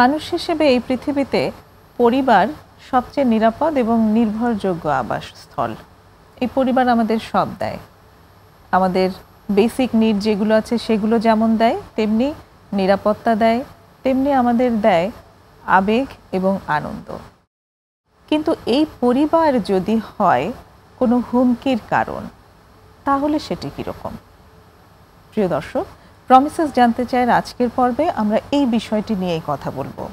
মানুষ হিসেবে এই পৃথিবীতে পরিবার সবচেয়ে নিরাপদ এবং নির্ভরযোগ্য আবাসস্থল। এই পরিবার আমাদের সব দেয়, আমাদের বেসিক নিড যেগুলো আছে সেগুলো যেমন দেয়, তেমনি নিরাপত্তা দেয়, তেমনি আমাদের দেয় আবেগ এবং আনন্দ। কিন্তু এই পরিবার যদি হয় কোনো হুমকির কারণ, তাহলে সেটি কীরকম? প্রিয় দর্শক, প্রমিসেস জানতে চায় আজকের পর্বে আমরা এই বিষয়টি নিয়েই কথা বলবো।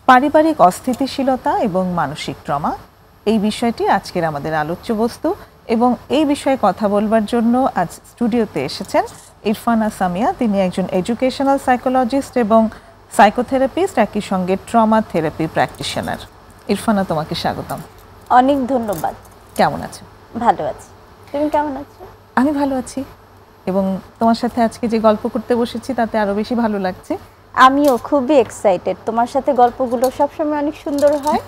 পারিবারিক অস্থিতিশীলতা এবং মানসিক ট্রমা, এই বিষয়টি আজকের আমাদের আলোচ্য বস্তু। এবং এই বিষয়ে কথা বলবার জন্য আজ স্টুডিওতে এসেছেন ইরফানা সামিয়া। তিনি একজন এডুকেশনাল সাইকোলজিস্ট এবং সাইকোথেরাপিস্ট, একই সঙ্গে ট্রমা থেরাপি প্র্যাকটিশনার। ইরফানা, তোমাকে স্বাগতম। অনেক ধন্যবাদ। কেমন আছো? ভালো আছি, তুমি কেমন আছো? আমি ভালো আছি এবং তোমার সাথে আজকে যে গল্প করতে বসেছি তাতে আরো বেশি ভালো লাগছে। আমিও খুবই এক্সাইটেড, তোমার সাথে গল্পগুলো সবসময় অনেক সুন্দর হয়।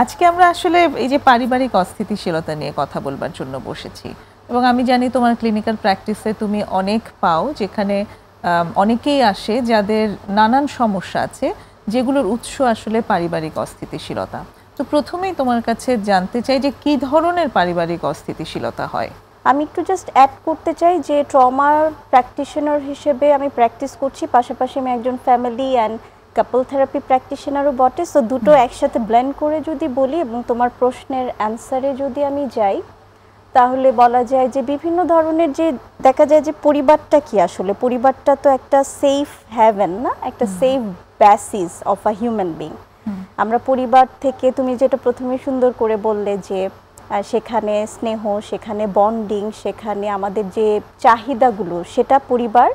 আজকে আমরা আসলে এই যে পারিবারিক অস্থিতিশীলতা নিয়ে কথা বলবার জন্য বসেছি এবং আমি জানি তোমার ক্লিনিক্যাল প্র্যাকটিসে তুমি অনেক পাও, যেখানে অনেকেই আসে যাদের নানান সমস্যা আছে যেগুলোর উৎস আসলে পারিবারিক অস্থিতিশীলতা। তো প্রথমেই তোমার কাছে জানতে চাই যে কী ধরনের পারিবারিক অস্থিতিশীলতা হয়। আমি একটু জাস্ট অ্যাড করতে চাই যে ট্রমার প্র্যাকটিশনার হিসেবে আমি প্র্যাকটিস করছি, পাশাপাশি আমি একজন ফ্যামিলি অ্যান্ড কাপল থেরাপি প্র্যাকটিশনারও বটে। সো দুটো একসাথে ব্লেন্ড করে যদি বলি এবং তোমার প্রশ্নের অ্যান্সারে যদি আমি যাই, তাহলে বলা যায় যে বিভিন্ন ধরনের যে দেখা যায় যে পরিবারটা কি আসলে, পরিবারটা তো একটা সেফ হ্যাভেন না, একটা safe basis of a human being. আমরা পরিবার থেকে, তুমি যেটা প্রথমে সুন্দর করে বললে যে সেখানে স্নেহ, সেখানে বন্ডিং, সেখানে আমাদের যে চাহিদাগুলো সেটা পরিবার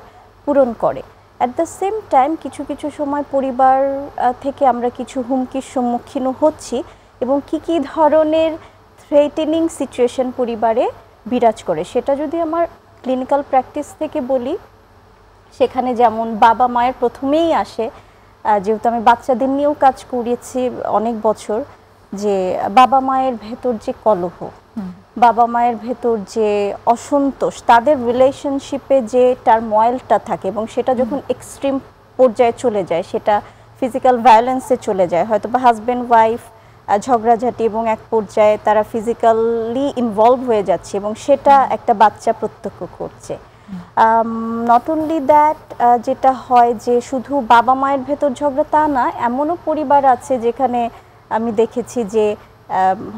পূরণ করে। অ্যাট দ্য সেম টাইম কিছু কিছু সময় পরিবার থেকে আমরা কিছু হুমকির সম্মুখীন হচ্ছি এবং কি ধরনের থ্রেটেনিং সিচুয়েশন পরিবারে বিরাজ করে সেটা যদি আমার ক্লিনিক্যাল প্র্যাকটিস থেকে বলি, সেখানে যেমন বাবা মায়ের প্রথমেই আসে, যেহেতু আমি বাচ্চাদের নিয়েও কাজ করিয়েছি অনেক বছর, যে বাবা মায়ের ভেতর যে কলহ, বাবা মায়ের ভেতর যে অসন্তোষ, তাদের রিলেশনশিপে যে টার্ময়েলটা থাকে এবং সেটা যখন এক্সট্রিম পর্যায়ে চলে যায়, সেটা ফিজিক্যাল ভায়োলেন্সে চলে যায়, হয়তো বা হাজব্যান্ড ওয়াইফ ঝগড়াঝাটি এবং এক পর্যায়ে তারা ফিজিক্যালি ইনভলভ হয়ে যাচ্ছে এবং সেটা একটা বাচ্চা প্রত্যক্ষ করছে। নট অনলি দ্যাট, যেটা হয় যে শুধু বাবা মায়ের ভেতর ঝগড়া তা না, এমনও পরিবার আছে যেখানে আমি দেখেছি যে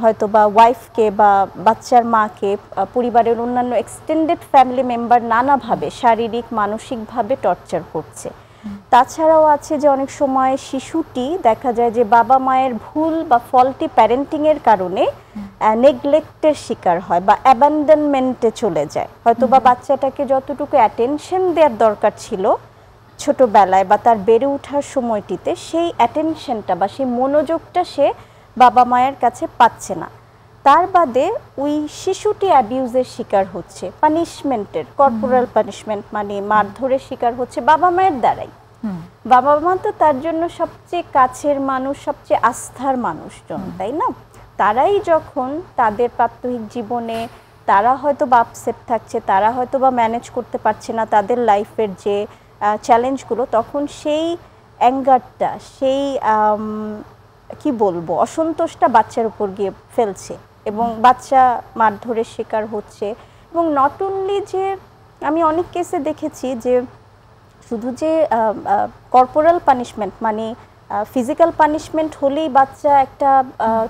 হয়তো বা ওয়াইফকে বা বাচ্চার মাকে পরিবারের অন্যান্য এক্সটেন্ডেড ফ্যামিলি মেম্বার নানাভাবে শারীরিক মানসিকভাবে টর্চার করছে। তাছাড়াও আছে যে অনেক সময় শিশুটি দেখা যায় যে বাবা মায়ের ভুল বা ফল্টি প্যারেন্টিংয়ের কারণে নেগলেক্টের শিকার হয় বা অ্যাবান্ডনমেন্টে চলে যায়। হয়তো বা বাচ্চাটাকে যতটুকু অ্যাটেনশন দেওয়ার দরকার ছিল ছোটবেলায় বা তার বেড়ে ওঠার সময়টিতে, সেই অ্যাটেনশনটা বা সেই মনোযোগটা সে বাবা মায়ের কাছে পাচ্ছে না। তার বাদে ওই শিশুটি অ্যাবিউজের শিকার হচ্ছে, পানিশমেন্টের, কর্পোরাল পানিশমেন্ট মানে মারধরের শিকার হচ্ছে বাবা মায়ের দ্বারাই। বাবা মা তো তার জন্য সবচেয়ে কাছের মানুষ, সবচেয়ে আস্থার মানুষজন, তাই না? তারাই যখন তাদের প্রাত্যহিক জীবনে তারা হয়তো বা আপসেট থাকছে, তারা হয়তো বা ম্যানেজ করতে পারছে না তাদের লাইফের যে চ্যালেঞ্জগুলো, তখন সেই অ্যাঙ্গারটা, সেই কি বলবো, অসন্তোষটা বাচ্চার উপর গিয়ে ফেলছে এবং বাচ্চা মারধরের শিকার হচ্ছে। এবং নট অনলি যে, আমি অনেক কেসে দেখেছি যে শুধু যে কর্পোরাল পানিশমেন্ট মানে ফিজিক্যাল পানিশমেন্ট হলেই বাচ্চা একটা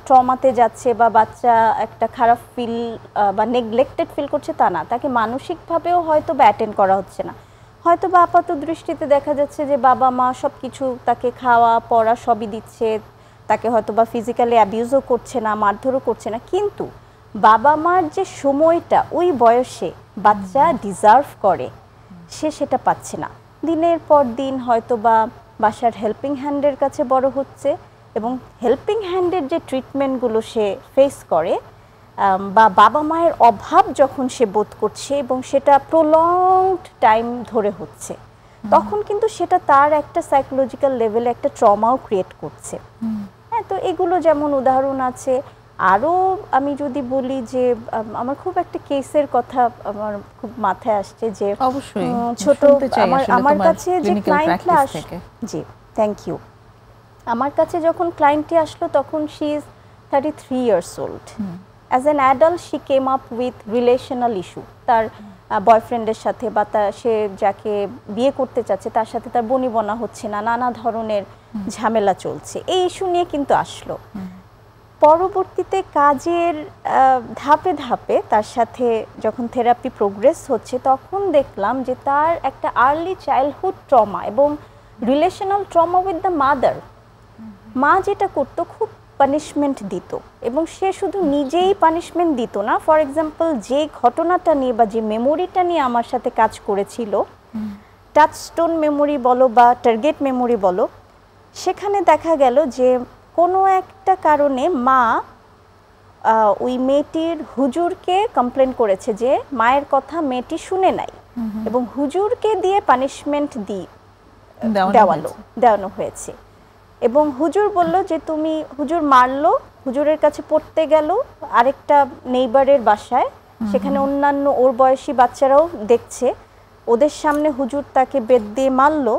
ট্রমাতে যাচ্ছে বা বাচ্চা একটা খারাপ ফিল বা নেগলেক্টেড ফিল করছে তা না, তাকে মানসিকভাবেও হয়তো বা অ্যাটেন্ড করা হচ্ছে না। হয়তো বা আপাত দৃষ্টিতে দেখা যাচ্ছে যে বাবা মা সব কিছু তাকে খাওয়া পড়া সবই দিচ্ছে, তাকে হয়তো বা ফিজিক্যালি অ্যাবিউজও করছে না, মারধরও করছে না, কিন্তু বাবা মার যে সময়টা ওই বয়সে বাচ্চা ডিজার্ভ করে সে সেটা পাচ্ছে না। দিনের পর দিন হয়তো বা বাসার হেল্পিং হ্যান্ডের কাছে বড় হচ্ছে এবং হেল্পিং হ্যান্ডের যে ট্রিটমেন্টগুলো সে ফেস করে বা বাবা মায়ের অভাব যখন সে বোধ করছে এবং সেটা প্রলংড টাইম ধরে হচ্ছে, তখন কিন্তু সেটা তার একটা সাইকোলজিক্যাল লেভেলে একটা ট্রমাও ক্রিয়েট করছে। হ্যাঁ, তো এগুলো যেমন উদাহরণ আছে। আরও আমি যদি বলি যে আমার খুব একটা কেসের কথা আমার খুব মাথায় আসছে যে অবশ্যই ছোট আমার কাছে যে ক্লায়েন্টরা জি থ্যাংক ইউ আমার কাছে যখন ক্লায়েন্টটি আসলো তখন she is 33 years old as an adult she came up with relational issue তার বয়ফ্রেন্ডের সাথে বা সে যাকে বিয়ে করতে চাচ্ছে তার সাথে তার বনিবনা হচ্ছে না, নানা ধরনের ঝামেলা চলছে, এই ইস্যু নিয়ে কিন্তু আসলো। পরবর্তীতে কাজের ধাপে ধাপে তার সাথে যখন থেরাপি প্রোগ্রেস হচ্ছে তখন দেখলাম যে তার একটা আর্লি চাইল্ডহুড ট্রমা এবং relational trauma with the mother. মা যেটা করতো খুব পানিশমেন্ট দিত এবং সে শুধু নিজেই পানিশমেন্ট দিত না, ফর এক্সাম্পল যে ঘটনাটা নিয়ে বা যে মেমোরিটা নিয়ে আমার সাথে কাজ করেছিল, টাচস্টোন মেমোরি বলো বা টার্গেট মেমোরি বলো, সেখানে দেখা গেল যে কোনো একটা কারণে মা ওই মেয়েটির হুজুরকে কমপ্লেন করেছে যে মায়ের কথা মেয়েটি শুনে নাই এবং হুজুরকে দিয়ে পানিশমেন্ট দেওয়ানো হয়েছে এবং হুজুর বলল যে তুমি, হুজুর মারলো, হুজুরের কাছে পড়তে গেল আরেকটা নেইবারের বাসায়, সেখানে অন্যান্য ওর বয়সী বাচ্চারাও দেখছে, ওদের সামনে হুজুর তাকে বেত দিয়ে মারলো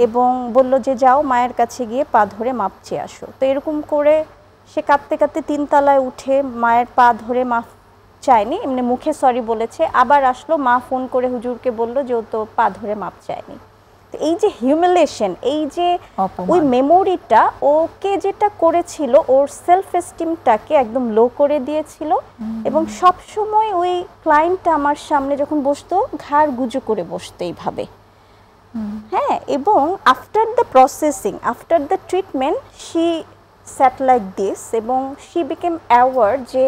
এবং বলল যে যাও মায়ের কাছে গিয়ে পা ধরে মাপ চেয়ে আসো। তো এরকম করে সে কাঁদতে কাঁদতে 3 তলায় উঠে মায়ের পা ধরে মাপ চায়নি, এমনি মুখে সরি বলেছে, আবার আসলো, মা ফোন করে হুজুরকে বলল যে ও তো পা ধরে মাপ চায়নি। এই যে হিউমিলেশন, এই যে ওই মেমোরিটা ওকে যেটা করেছিল ওর সেলফ এস্টিমটাকে একদম লো করে দিয়েছিল এবং সব সময় ওই ক্লায়েন্টটা আমার সামনে যখন বসতো ঘাড় গুজু করে বসতো এইভাবে। হ্যাঁ, এবং after the processing, after the treatment she sat like this এবং শি বিকেম অ্যাওয়ার যে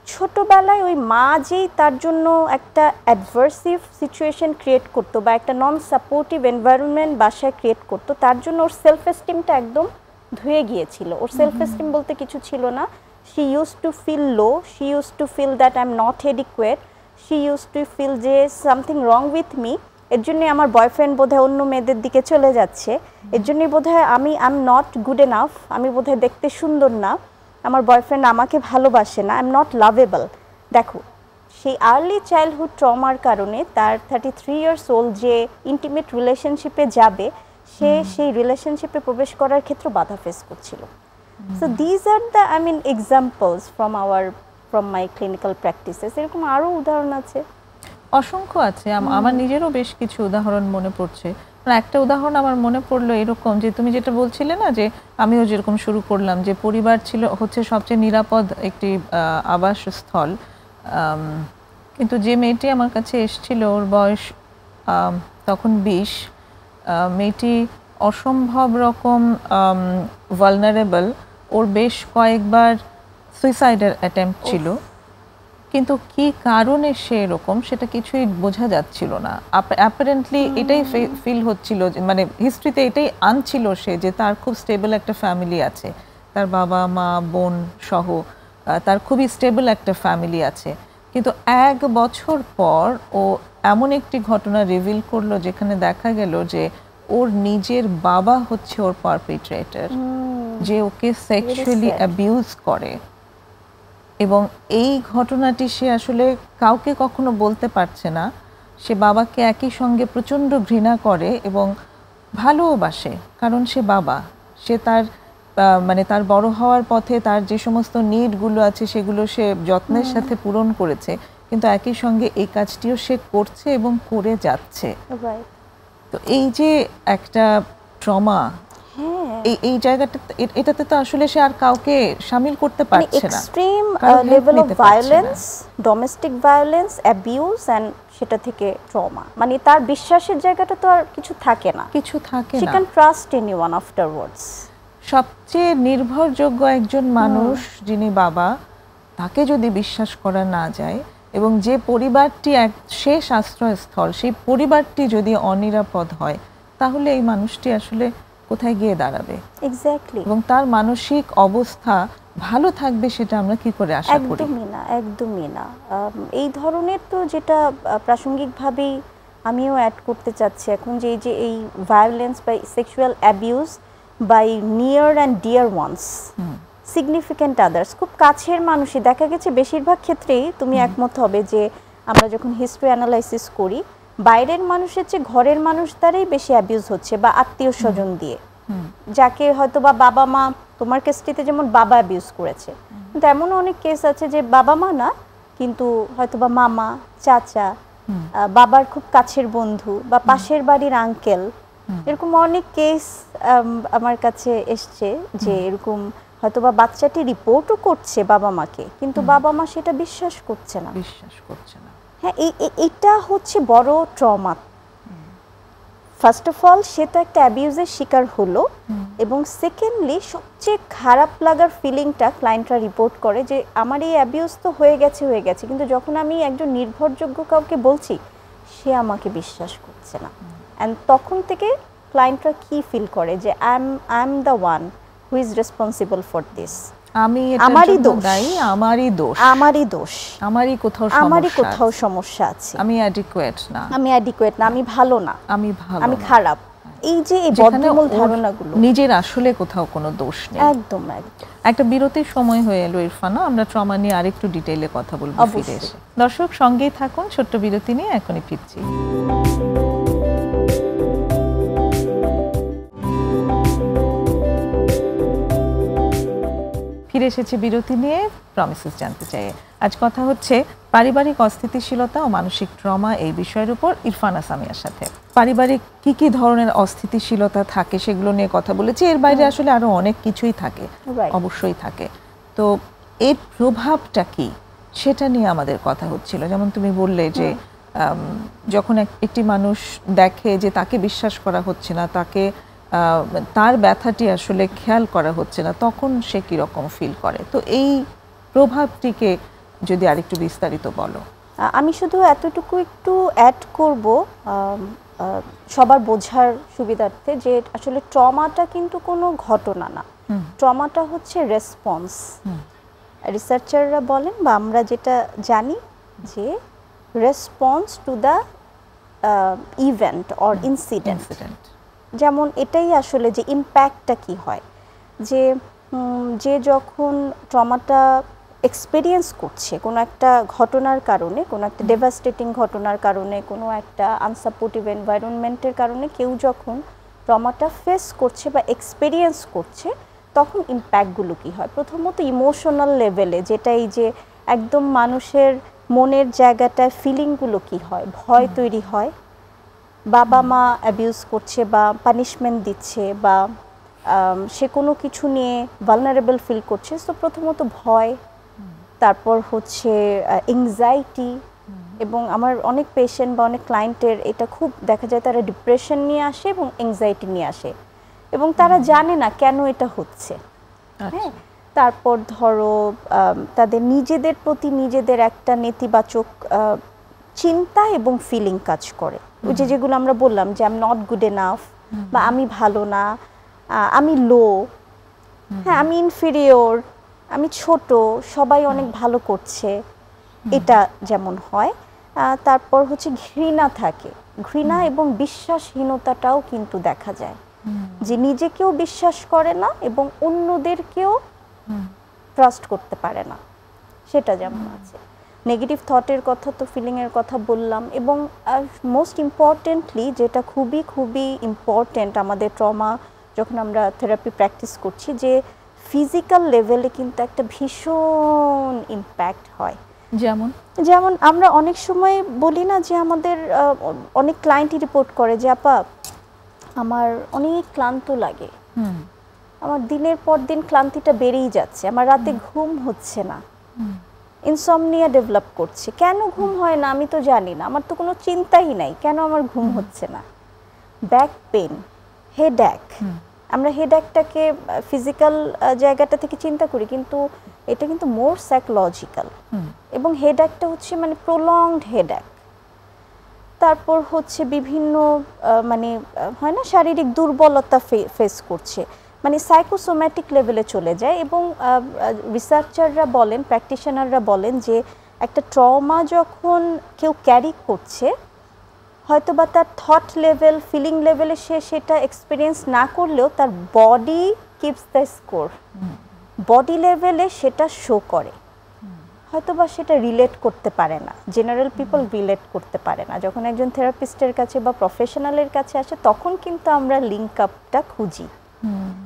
ছোটবেলায় ওই মা যেই তার জন্য একটা অ্যাডভার্সিভ সিচুয়েশন ক্রিয়েট করতো বা একটা নন সাপোর্টিভ এনভায়রনমেন্ট বাসায় ক্রিয়েট করতো, তার জন্য ওর সেলফ এস্টিমটা একদম ধুয়ে গিয়েছিল। ওর সেলফ এস্টিম বলতে কিছু ছিল না। She used to feel low, she used to feel that I am not adequate, she used to feel যে সামথিং রং উইথ মি, এর জন্যই আমার বয়ফ্রেন্ড বোধহয় অন্য মেয়েদের দিকে চলে যাচ্ছে, এর জন্যই বোধহয় I am not good enough, আমি বোধহয় দেখতে সুন্দর না, আমার বয়ফ্রেন্ড আমাকে ভালোবাসে না, আই এম নট লাভেবল। দেখো, সেই আর্লি চাইল্ডহুড ট্রমার কারণে তার 33 ইয়ার্স ওল্ড যে ইন্টিমেট রিলেশনশিপে যাবে, সে সেই রিলেশনশিপে প্রবেশ করার ক্ষেত্রে বাধা ফেস করছিল। So these are the examples from my clinical practices. এরকম আরও উদাহরণ আছে, অসংখ্য আছে। আমার নিজেরও বেশ কিছু উদাহরণ মনে পড়ছে। একটা উদাহরণ আমার মনে পড়লো এরকম, যে তুমি যেটা বলছিলে না, যে আমিও যেরকম শুরু করলাম যে পরিবার ছিল হচ্ছে সবচেয়ে নিরাপদ একটি আবাসস্থল, কিন্তু যে মেয়েটি আমার কাছে এসেছিল ওর বয়স তখন 20, মেয়েটি অসম্ভব রকম ভালনারেবল, ওর বেশ কয়েকবার সুইসাইডের অ্যাটেম্প্ট ছিল, কিন্তু কি কারণে সে এরকম সেটা কিছুই বোঝা যাচ্ছিল না। অ্যাপারেন্টলি এটাই ফিল হচ্ছিল, মানে হিস্ট্রিতে এটাই আনছিল সে, যে তার খুব স্টেবল একটা ফ্যামিলি আছে, তার বাবা মা বোন সহ তার খুবই স্টেবল একটা ফ্যামিলি আছে, কিন্তু 1 বছর পর ও এমন একটি ঘটনা রিভিল করলো যেখানে দেখা গেল যে ওর নিজের বাবা হচ্ছে ওর পারপিট্রেটর, যে ওকে সেক্সুয়ালি অ্যাবিউজ করে, এবং এই ঘটনাটি সে আসলে কাউকে কখনো বলতে পারছে না। সে বাবাকে একই সঙ্গে প্রচণ্ড ঘৃণা করে এবং ভালোবাসে, কারণ সে বাবা, সে তার মানে তার বড় হওয়ার পথে তার যে সমস্ত নিডগুলো আছে সেগুলো সে যত্নের সাথে পূরণ করেছে, কিন্তু একই সঙ্গে এই কাজটিও সে করছে এবং করে যাচ্ছে। তো এই যে একটা ট্রমা, এই জায়গাটা, এটাতে তো আসলে সে আর কাউকে শামিল করতে পারছে না। Extreme level of violence, domestic violence, abuse, and সেটা থেকে ট্রমা, মানে তার বিশ্বাসের জায়গাটা তো আর কিছু থাকে না, she can trust anyone afterwards. সবচেয়ে নির্ভরযোগ্য একজন মানুষ যিনি বাবা, তাকে যদি বিশ্বাস করা না যায় এবং যে পরিবারটি এক শেষ আশ্রয়স্থল, সেই পরিবারটি যদি অনিরাপদ হয়, তাহলে এই মানুষটি আসলে কোথায় গিয়ে দাঁড়াবে? এক্স্যাক্টলি। এবং তার মানসিক অবস্থা ভালো থাকবে সেটা আমরা কি করে আশা করি? একদমই না, একদমই না। এই ধরনের তো যেটা প্রাসঙ্গিকভাবেই আমিও অ্যাড করতে চাচ্ছি এখন, যে এই ভায়োলেন্স বা sexual abuse by near and dear ones, significant others, খুব কাছের মানুষই দেখা গেছে বেশিরভাগ ক্ষেত্রেই তুমি একমত হবে যে আমরা যখন হিস্ট্রি অ্যানালাইসিস করি বাইরের মানুষের চেয়ে ঘরের মানুষ দ্বারাই বেশি অ্যাবিউজ হচ্ছে, বা আত্মীয় স্বজন দিয়ে, যাকে হয়তো বা বাবা মা, তোমার কেসটিতে যেমন বাবা অ্যাবিউজ করেছে, কিন্তু এমনও অনেক কেস আছে যে বাবা মা না, কিন্তু হয়তো বা মামা, চাচা, বাবার খুব কাছের বন্ধু বা পাশের বাড়ির আঙ্কেল, এরকম অনেক কেস আমার কাছে এসছে যে এরকম হয়তোবা বাচ্চাটি রিপোর্টও করছে বাবা মাকে, কিন্তু বাবা মা সেটা বিশ্বাস করছে না। হ্যাঁ, এটা হচ্ছে বড় ট্রমা। ফার্স্ট অফ অল সে তো একটা অ্যাবিউজের শিকার হলো, এবং সেকেন্ডলি সবচেয়ে খারাপ লাগার ফিলিংটা ক্লায়েন্টরা রিপোর্ট করে যে আমার এই অ্যাবিউজ তো হয়ে গেছে, কিন্তু যখন আমি একজন নির্ভরযোগ্য কাউকে বলছি সে আমাকে বিশ্বাস করছে না। অ্যান্ড তখন থেকে ক্লায়েন্টরা কি ফিল করে যে I am the one who is responsible for this, আমারই দোষ, আমারই কোথাও সমস্যা আছে, আমি অ্যাডিকুয়েট না, আমি ভালো না, আমি খারাপ। এই যে এই বদ্ধমূল ধারণাগুলো, নিজের আসলে কোথাও কোনো দোষ নেই। একদম। একটা বিরতির সময় হয়ে এলো ইরফানা, আমরা ট্রমা নিয়ে আরেকটু ডিটেইলে কথা বলবো ফিরে এসে। দর্শক সঙ্গেই থাকুন, ছোট্ট বিরতি নিয়ে এখনই ফিরছি। ফিরে এসেছি বিরতি নিয়ে, প্রমিসেস জানতে চাই। আজ কথা হচ্ছে পারিবারিক অস্থিতিশীলতা ও মানসিক ট্রমা, এই বিষয়ের উপর ইরফানা সামিয়ার সাথে। পারিবারিক কি ধরনের অস্থিতিশীলতা থাকে সেগুলো নিয়ে কথা বলেছি, এর বাইরে আসলে আরো অনেক কিছুই থাকে, অবশ্যই থাকে। তো এর প্রভাবটা কি সেটা নিয়ে আমাদের কথা হচ্ছিল। যেমন তুমি বললে যে যখন একটি মানুষ দেখে যে তাকে বিশ্বাস করা হচ্ছে না, তাকে তার ব্যথাটি আসলে খেয়াল করা হচ্ছে না, তখন সে কিরকম ফিল করে। তো এই প্রভাবটিকে যদি আরেকটু বিস্তারিত বলো। আমি শুধু এতটুকু একটু অ্যাড করব সবার বোঝার সুবিধার্থে, যে আসলে ট্রমাটা কিন্তু কোনো ঘটনা না, ট্রমাটা হচ্ছে রেসপন্স। রিসার্চাররা বলেন বা আমরা যেটা জানি যে response to the event or incident. যেমন এটাই আসলে যে ইম্প্যাক্টটা কি হয়, যে যখন ট্রমাটা এক্সপেরিয়েন্স করছে কোনো একটা ঘটনার কারণে, কোনো একটা ডেভাস্টেটিং ঘটনার কারণে, কোনো একটা আনসাপোর্টিভ এনভায়রনমেন্টের কারণে কেউ যখন ট্রমাটা ফেস করছে বা এক্সপেরিয়েন্স করছে, তখন ইম্প্যাক্টগুলো কী হয়। প্রথমত ইমোশনাল লেভেলে, যেটা এই যে একদম মানুষের মনের জায়গাটায় ফিলিংগুলো কী হয়, ভয় তৈরি হয়, বাবা মা অ্যাবিউজ করছে বা পানিশমেন্ট দিচ্ছে, বা সে কোনো কিছু নিয়ে ভালনারেবল ফিল করছে, সো প্রথমত ভয়, তারপর হচ্ছে এংজাইটি, এবং আমার অনেক পেশেন্ট বা অনেক ক্লায়েন্টের এটা খুব দেখা যায়, তারা ডিপ্রেশন নিয়ে আসে এবং এংজাইটি নিয়ে আসে, এবং তারা জানে না কেন এটা হচ্ছে। হ্যাঁ, তারপর ধরো তাদের নিজেদের প্রতি নিজেদের একটা নেতিবাচক চিন্তা এবং ফিলিং কাজ করে, ওই যেগুলো আমরা বললাম যে I am not good enough, বা আমি ভালো না, আমি লো, হ্যাঁ আমি ইনফিরিয়র, আমি ছোট, সবাই অনেক ভালো করছে, এটা যেমন হয়। তারপর হচ্ছে ঘৃণা থাকে, ঘৃণা এবং বিশ্বাসহীনতাটাও কিন্তু দেখা যায়, যে নিজেকেও বিশ্বাস করে না এবং অন্যদেরকেও ট্রাস্ট করতে পারে না, সেটা যেমন আছে। নেগেটিভ থটের কথা তো ফিলিংয়ের কথা বললাম, এবং মোস্ট ইম্পর্টেন্টলি যেটা খুবই খুবই ইম্পর্টেন্ট আমাদের ট্রমা যখন আমরা থেরাপি প্র্যাকটিস করছি, যে ফিজিক্যাল লেভেলে কিন্তু একটা ভীষণ ইম্প্যাক্ট হয়। যেমন আমরা অনেক সময় বলি না যে আমাদের অনেক ক্লায়েন্টই রিপোর্ট করে যে আপা আমার অনেক ক্লান্ত লাগে, আমার দিনের পর দিন ক্লান্তিটা বেড়েই যাচ্ছে, আমার রাতে ঘুম হচ্ছে না, ইনসমনিয়া ডেভেলপ করছে। কেন ঘুম হয় না আমি তো জানি না, আমার তো কোনো চিন্তাই নাই, কেন আমার ঘুম হচ্ছে না। ব্যাক পেন, হেডএক, আমরা হেডএকটাকে ফিজিক্যাল জায়গাটা থেকে চিন্তা করি, কিন্তু এটা কিন্তু মোর সাইকোলজিক্যাল, এবং হেডএকটা হচ্ছে মানে প্রলংড হেডএক। তারপর হচ্ছে বিভিন্ন মানে হয় না শারীরিক দুর্বলতা ফেস করছে, মানে সাইকোসোম্যাটিক লেভেলে চলে যায়। এবং রিসার্চাররা বলেন, প্র্যাকটিশনাররা বলেন যে একটা ট্রমা যখন কেউ ক্যারি করছে, হয়তো বা তার থট লেভেল, ফিলিং লেভেলে সে সেটা এক্সপিরিয়েন্স না করলেও তার body keeps the score. Body লেভেলে সেটা শো করে, হয়তো বা সেটা রিলেট করতে পারে না, জেনারেল পিপল রিলেট করতে পারে না। যখন একজন থেরাপিস্টের কাছে বা প্রফেশনালের কাছে আসে তখন কিন্তু আমরা লিঙ্ক আপটা খুঁজি।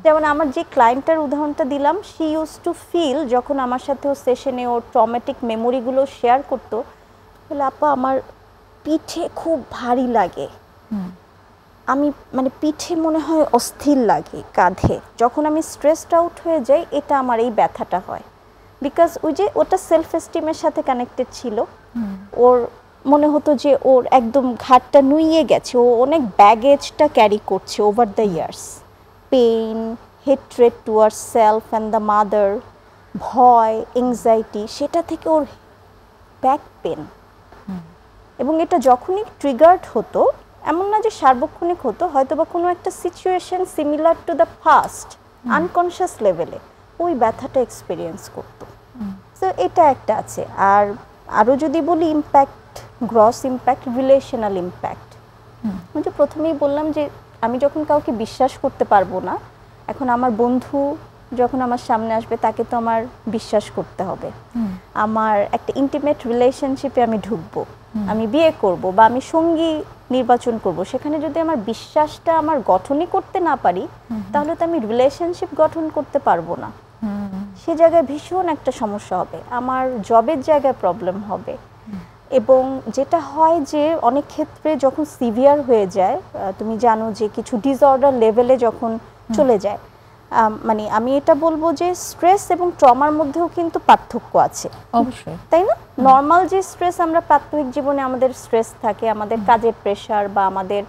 যেমন আমার যে ক্লায়েন্টের উদাহরণটা দিলাম, শি ইউজ টু ফিল, যখন আমার সাথে ও সেশনে ওর ট্রমেটিক মেমোরিগুলো শেয়ার করতো, বলে আপা আমার পিঠে খুব ভারী লাগে, আমি মানে পিঠে মনে হয় অস্থির লাগে, কাঁধে যখন আমি স্ট্রেসড আউট হয়ে যাই এটা আমার এই ব্যথাটা হয়। বিকজ ওই যে ওটা সেলফ এস্টিমের সাথে কানেক্টেড ছিল, ওর মনে হতো যে ওর একদম ঘাটটা নুইয়ে গেছে, ও অনেক ব্যাগেজটা ক্যারি করছে over the years, pain, hatred towards self and the mother, ভয়, এংজাইটি, সেটা থেকে ওর ব্যাক পেন। এবং এটা যখনই ট্রিগার্ড হতো, এমন না যে সার্বক্ষণিক হতো, হয়তো বা কোনো একটা situation similar to the past unconscious লেভেলে ওই ব্যথাটা এক্সপিরিয়েন্স করতো। সো এটা একটা আছে। আর আরও যদি বলি impact, gross impact, relational impact, আমি তো প্রথমেই বললাম যে আমি যখন কাউকে বিশ্বাস করতে পারবো না, এখন আমার বন্ধু যখন আমার সামনে আসবে তাকে তো আমার বিশ্বাস করতে হবে। আমার একটা ইন্টিমেট রিলেশনশিপে আমি ঢুকবো, আমি বিয়ে করব বা আমি সঙ্গী নির্বাচন করব, সেখানে যদি আমার বিশ্বাসটা আমার গঠনই করতে না পারি তাহলে তো আমি রিলেশনশিপ গঠন করতে পারবো না। সে জায়গায় ভীষণ একটা সমস্যা হবে, আমার জবের জায়গায় প্রবলেম হবে। এবং যেটা হয় যে অনেক ক্ষেত্রে যখন সিভিয়ার হয়ে যায়, তুমি জানো যে কিছু ডিসঅর্ডার লেভেলে যখন চলে যায়, মানে আমি এটা বলবো যে স্ট্রেস এবং ট্রমার মধ্যেও কিন্তু পার্থক্য আছে অবশ্যই, তাই না? নর্মাল যে স্ট্রেস আমরা প্রাত্যহিক জীবনে আমাদের স্ট্রেস থাকে, আমাদের কাজের প্রেশার বা আমাদের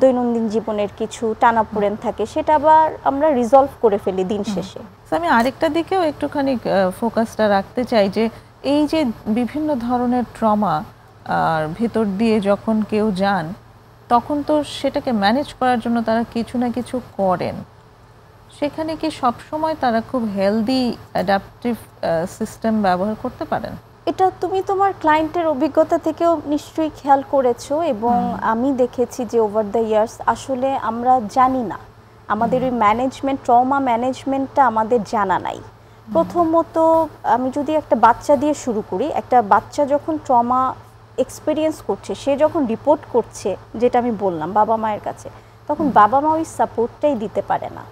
দৈনন্দিন জীবনের কিছু টানাপোড়েন থাকে, সেটা আবার আমরা রিজলভ করে ফেলি দিন শেষে। আমি আরেকটা দিকেও একটুখানি ফোকাসটা রাখতে চাই যে এই যে বিভিন্ন ধরনের ট্রমা আর ভেতর দিয়ে যখন কেউ যান, তখন তো সেটাকে ম্যানেজ করার জন্য তারা কিছু না কিছু করেন। সেখানে কি সবসময় তারা খুব হেলদি অ্যাডাপটিভ সিস্টেম ব্যবহার করতে পারেন? এটা তুমি তোমার ক্লায়েন্টের অভিজ্ঞতা থেকেও নিশ্চয়ই খেয়াল করেছো, এবং আমি দেখেছি যে ওভার দ্য ইয়ার্স আসলে আমরা জানি না, আমাদের ওই ম্যানেজমেন্ট, ট্রমা ম্যানেজমেন্টটা আমাদের জানা নাই। প্রথমত আমি যদি একটা বাচ্চা দিয়ে শুরু করি, একটা বাচ্চা যখন ট্রমা এক্সপিরিয়েন্স করছে, সে যখন রিপোর্ট করছে, যেটা আমি বললাম বাবা মায়ের কাছে, তখন বাবা মা ওই সাপোর্টটাই দিতে পারে না।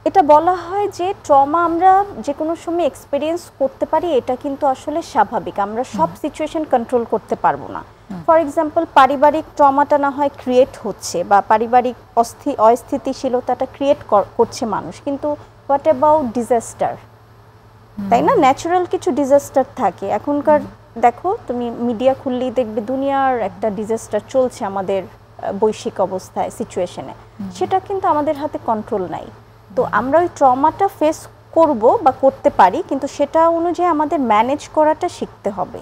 এটা বলা হয় যে ট্রমা আমরা যে কোনো সময় এক্সপিরিয়েন্স করতে পারি, এটা কিন্তু আসলে স্বাভাবিক, আমরা সব সিচুয়েশন কন্ট্রোল করতে পারবো না। ফর এক্সাম্পল, পারিবারিক ট্রমাটা না হয় ক্রিয়েট হচ্ছে, বা পারিবারিক অস্থিতিশীলতাটা ক্রিয়েট করছে মানুষ, কিন্তু হোয়াট অ্যাবাউট ডিজাস্টার, তাই না? ন্যাচারাল কিছু ডিজাস্টার থাকে। এখনকার দেখো তুমি মিডিয়া খুললেই দেখবে দুনিয়ার একটা ডিজাস্টার চলছে আমাদের বৈশ্বিক অবস্থায়, সিচুয়েশনে, সেটা কিন্তু আমাদের হাতে কন্ট্রোল নাই। তো আমরা ওই ট্রমাটা ফেস করব বা করতে পারি, কিন্তু সেটা অনুযায়ী আমাদের ম্যানেজ করাটা শিখতে হবে।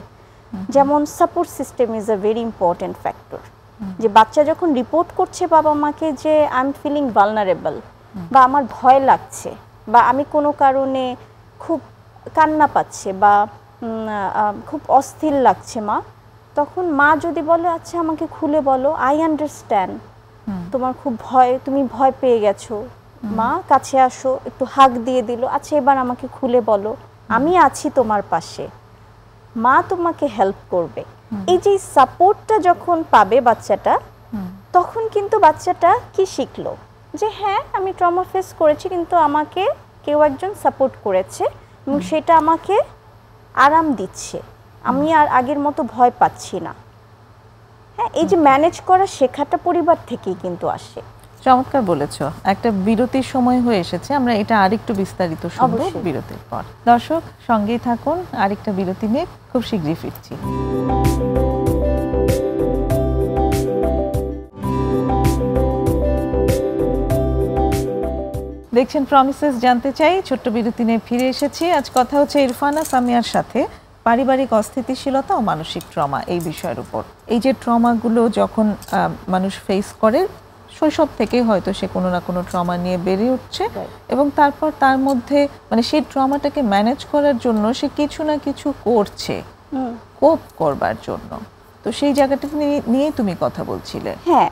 যেমন support system is a very important factor. যে বাচ্চা যখন রিপোর্ট করছে বাবা মাকে যে আই এম ফিলিং ভালনারেবল, বা আমার ভয় লাগছে, বা আমি কোনো কারণে খুব কান্না পাচ্ছে, বা খুব অস্থির লাগছে মা, তখন মা যদি বলে আচ্ছা আমাকে খুলে বলো, আই আন্ডারস্ট্যান্ড, তোমার খুব ভয়, তুমি ভয় পেয়ে গেছো, মা কাছে আসো, একটু হাগ দিয়ে দিল, আচ্ছা এবার আমাকে খুলে বলো, আমি আছি তোমার পাশে, মা তোমাকে হেল্প করবে। এই যে সাপোর্টটা যখন পাবে বাচ্চাটা, তখন কিন্তু বাচ্চাটা কি শিখলো যে হ্যাঁ আমি ট্রমা ফেস করেছি, কিন্তু আমাকে কেউ একজন সাপোর্ট করেছে এবং সেটা আমাকে আরাম দিচ্ছে, আমি আর আগের মতো ভয় পাচ্ছি না। হ্যাঁ, এই যে ম্যানেজ করা শেখাটা পরিবার থেকেই কিন্তু আসে। চমৎকার বলেছো। একটা বিরতির সময় হয়ে এসেছে, আমরা এটা আরেকটু বিস্তারিত শুনবো বিরতির পর। দর্শক সঙ্গেই থাকুন, আরেকটা বিরতি নিয়ে খুব শীঘ্রই ফিরছি। দেখছেন প্রমিসেস জানতে চাই, ছোট্ট বিরতি নিয়ে ফিরে এসেছি। আজ কথা হচ্ছে ইরফানা সামিয়ার সাথে পারিবারিক অস্থিতিশীলতা ও মানসিক ট্রমা এই বিষয়ের উপর। এই যে ট্রমাগুলো যখন মানুষ ফেস করে, শৈশব থেকেই হয়তো সে কোনো না কোনো ট্রমা নিয়ে বেড়ে উঠছে, এবং তারপর তার মধ্যে মানে সেই ট্রমাটাকে ম্যানেজ করার জন্য সে কিছু না কিছু করছে কোপ করবার জন্য। তো তো সেই জায়গাটা নিয়েই তুমি কথা বলছিলে। হ্যাঁ,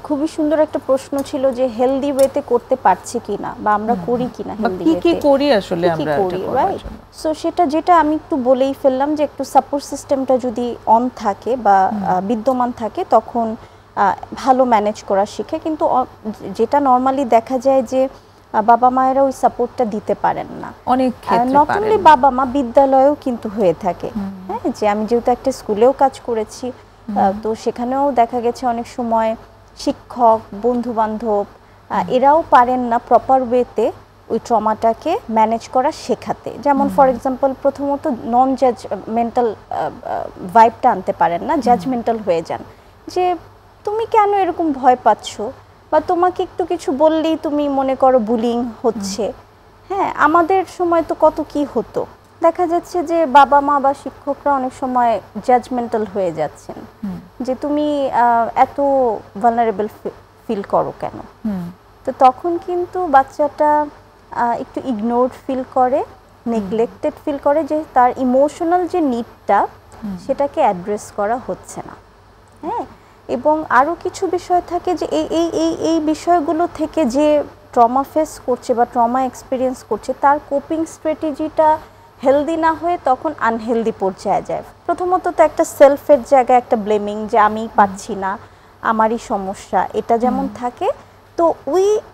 খুবই সুন্দর একটা প্রশ্ন ছিল যে হেলদি ওয়েতে করতে পারছি কিনা বা আমরা করি কিনা হেলদি ওয়েতে, কি করি আসলে আমরা এটা করার জন্য। সো যেটা আমি একটু বলেই ফেললাম যে একটু সাপোর্ট সিস্টেমটা যদি অন থাকে বা বিদ্যমান থাকে তখন ভালো ম্যানেজ করা শিখে। কিন্তু যেটা নর্মালি দেখা যায় যে বাবা মায়েরা ওই সাপোর্টটা দিতে পারেন না অনেক ক্ষেত্রে, নট অনলি বাবা মা, বিদ্যালয়েও কিন্তু হয়ে থাকে। হ্যাঁ, যে আমি যেহেতু একটা স্কুলেও কাজ করেছি, তো সেখানেও দেখা গেছে অনেক সময় শিক্ষক, বন্ধু বান্ধব এরাও পারেন না প্রপার ওয়েতে ওই ট্রমাটাকে ম্যানেজ করা শেখাতে। যেমন ফর এক্সাম্পল প্রথমত নন জাজমেন্টাল ভাইবটা আনতে পারেন না, জাজমেন্টাল হয়ে যান যে তুমি কেন এরকম ভয় পাচ্ছ, বা তোমাকে একটু কিছু বললেই তুমি মনে করো বুলিং হচ্ছে। হ্যাঁ, আমাদের সময় তো কত কি হতো, দেখা যাচ্ছে যে বাবা মা বা শিক্ষকরা অনেক সময় জাজমেন্টাল হয়ে যাচ্ছেন যে তুমি এত ভালনারেবল ফিল করো কেন। তো তখন কিন্তু বাচ্চাটা একটু ইগনোরড ফিল করে, নেগলেক্টেড ফিল করে, যে তার ইমোশনাল যে নিডটা সেটাকে অ্যাড্রেস করা হচ্ছে না। হ্যাঁ, এবং আরও কিছু বিষয় থাকে যে এই বিষয়গুলো থেকে যে ট্রমা ফেস করছে বা ট্রমা এক্সপিরিয়েন্স করছে তার কোপিং স্ট্র্যাটেজিটা হেলদি না হয়ে তখন আনহেলদি পর্যায়ে যায়। প্রথমত তো একটা সেলফের জায়গায় একটা ব্লেমিং যে আমি পারছি না, আমারই সমস্যা, এটা যেমন থাকে। তো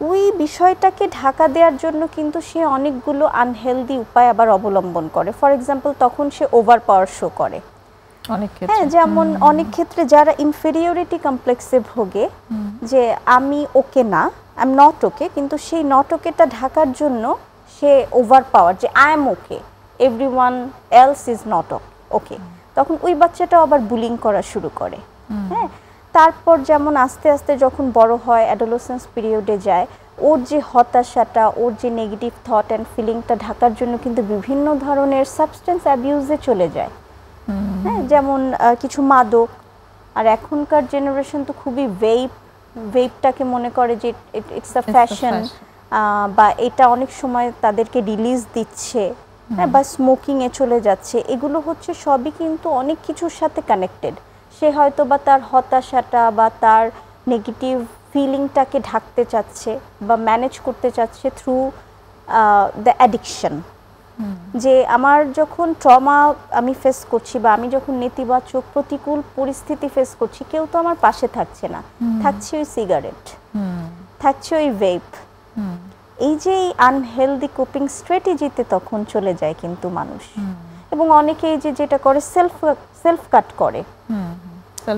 ওই বিষয়টাকে ঢাকা দেওয়ার জন্য কিন্তু সে অনেকগুলো আনহেলদি উপায় আবার অবলম্বন করে। ফর এক্সাম্পল তখন সে ওভার পাওয়ার শো করে। হ্যাঁ, যেমন অনেক ক্ষেত্রে যারা ইনফেরিয়রিটি কমপ্লেক্সে ভোগে যে আমি ওকে না, আই এম নট ওকে, কিন্তু সেই নট ওকেটা ঢাকার জন্য সে ওভার পাওয়ার যে I am okay, everyone else is not okay, তখন ওই বাচ্চাটা আবার বুলিং করা শুরু করে। হ্যাঁ, তারপর যেমন আস্তে আস্তে যখন বড় হয়, অ্যাডোলেসেন্স পিরিয়ডে যায়, ওর যে হতাশাটা, ওর যে নেগেটিভ থট অ্যান্ড ফিলিংটা ঢাকার জন্য কিন্তু বিভিন্ন ধরনের সাবস্টেন্স অ্যাবিউজে চলে যায়। হ্যাঁ, যেমন কিছু মাদক, আর এখনকার জেনারেশন তো খুবই ভেপটাকে মনে করে যে ইটস আ ফ্যাশন, বা এটা অনেক সময় তাদেরকে রিলিজ দিচ্ছে, হ্যাঁ, বা স্মোকিংয়ে চলে যাচ্ছে। এগুলো হচ্ছে সবই কিন্তু অনেক কিছুর সাথে কানেক্টেড। সে হয়তো বা তার হতাশাটা বা তার নেগেটিভ ফিলিংটাকে ঢাকতে চাচ্ছে বা ম্যানেজ করতে চাচ্ছে থ্রু দ্য অ্যাডিকশন। যে আমার যখন ট্রমা আমি ফেস করছি বা আমি যখন নেতিবাচক প্রতিকূল পরিস্থিতি ফেস করছি, কেউ তো আমার পাশে থাকছে না, থাকছে ওই সিগারেট, থাকছে ওই ভেপ। এই যে এই আনহেলদি কোপিং স্ট্র্যাটেজিতে তখন চলে যায় কিন্তু মানুষ। এবং অনেকেই যেটা করে সেলফ কাট করে,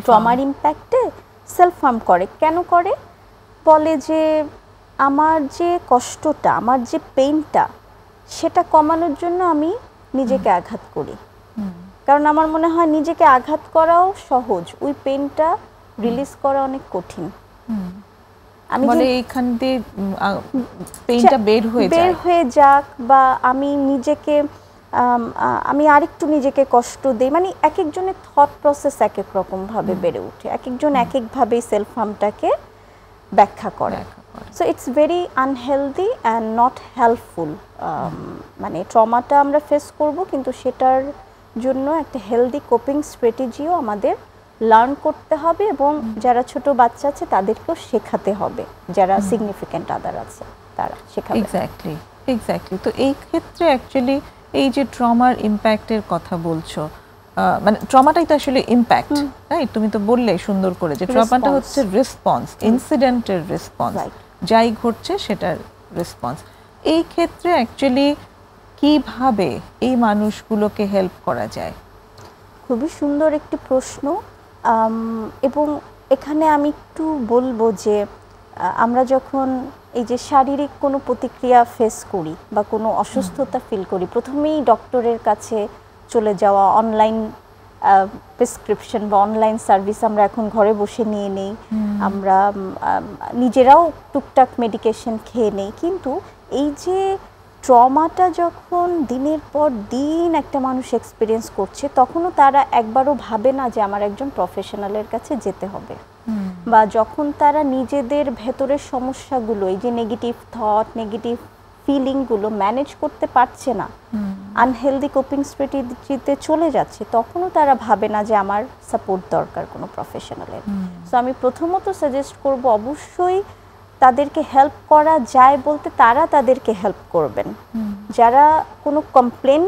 ট্রমার ইম্প্যাক্টে সেলফ হার্ম করে। কেন করে? বলে যে আমার যে কষ্টটা, আমার যে পেইনটা, সেটা কমানোর জন্য আমি নিজেকে আঘাত করি। কারণ আমার মনে হয় নিজেকে আঘাত করাও সহজ, ওই পেইনটা রিলিজ করা অনেক কঠিন। আমি বলে এইখান দিয়ে পেইনটা বের হয়ে যাক, বা আমি নিজেকে আমি আরেকটু নিজেকে কষ্ট দেই। মানে এক একজনের থট প্রসেস এক এক রকম ভাবে বেড়ে ওঠে, এক একজন এক একভাবে সেলফ হার্মটাকে ব্যাখ্যা করে। So it's very unhealthy and not helpful. মানে ট্রমাটা আমরা ফেস করব, কিন্তু সেটার জন্য একটা হেলদি কোপিং স্ট্র্যাটেজিও আমাদের লার্ন করতে হবে, এবং যারা ছোট বাচ্চা আছে তাদেরকেও শেখাতে হবে, যারা সিগনিফিক্যান্ট আদার আছে তারা শেখাবে। এক্স্যাক্টলি। তো এই ক্ষেত্রে অ্যাকচুয়ালি এই যে ট্রমার ইম্প্যাক্টের কথা বলছো, মানে ট্রমাটাই তো আসলে ইম্প্যাক্ট, রাইট? তুমি তো বললে সুন্দর করে যে ট্রমাটা হচ্ছে রেসপন্স, ইনসিডেন্টের রেসপন্স, যাই ঘটছে সেটার রেসপন্স। এই ক্ষেত্রে অ্যাকচুয়ালি কিভাবে এই মানুষগুলোকে হেল্প করা যায়? খুবই সুন্দর একটি প্রশ্ন। এবং এখানে আমি একটু বলবো যে আমরা যখন এই যে শারীরিক কোনো প্রতিক্রিয়া ফেস করি বা কোনো অসুস্থতা ফিল করি, প্রথমেই ডক্টরের কাছে চলে যাওয়া, অনলাইন প্রেসক্রিপশন বা অনলাইন সার্ভিস আমরা এখন ঘরে বসে নিয়ে নেই, আমরা নিজেরাও টুকটাক মেডিকেশন খেয়ে নেই। কিন্তু এই যে ট্রমাটা যখন দিনের পর দিন একটা মানুষ এক্সপিরিয়েন্স করছে, তখনও তারা একবারও ভাবে না যে আমার একজন প্রফেশনালের কাছে যেতে হবে। বা যখন তারা নিজেদের ভেতরের সমস্যাগুলো, এই যে নেগেটিভ থট, নেগেটিভ ফিলিংগুলো ম্যানেজ করতে পারছে না, আনহেলদি কোপিং স্ট্র্যাটেজিতে চলে যাচ্ছে, তখনও তারা ভাবে না যে আমার সাপোর্ট দরকার কোনো প্রফেশনালের। সো আমি প্রথমত সাজেস্ট করব অবশ্যই তাদেরকে হেল্প করা যায় বলতে তারা তাদেরকে হেল্প করবেন। যারা কোনো কমপ্লেন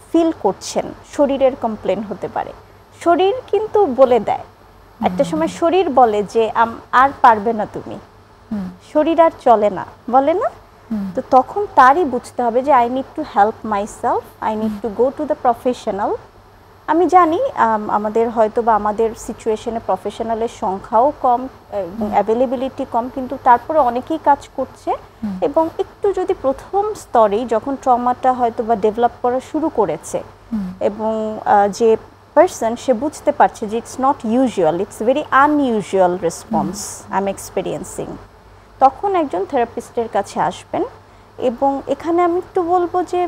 ফিল করছেন, শরীরের কমপ্লেন হতে পারে, শরীর কিন্তু বলে দেয়, একটা সময় শরীর বলে যে আর পারবে না তুমি, শরীর আর চলে না, বলে না? তো তখন তারই বুঝতে হবে যে I need to help myself, I need to go to the professional. আমি জানি আমাদের হয়তো বা আমাদের সিচুয়েশনে প্রফেশনালের সংখ্যাও কম এবং অ্যাভেলেবিলিটি কম, কিন্তু তারপরে অনেকেই কাজ করছে। এবং একটু যদি প্রথম স্তরেই যখন ট্রমাটা হয়তো বা ডেভেলপ করা শুরু করেছে এবং যে পার্সন সে বুঝতে পারছে যে it's not usual, it's very unusual response I am experiencing, তখন একজন থেরাপিস্টের কাছে আসবেন। এবং এখানে আমি একটু বলবো যে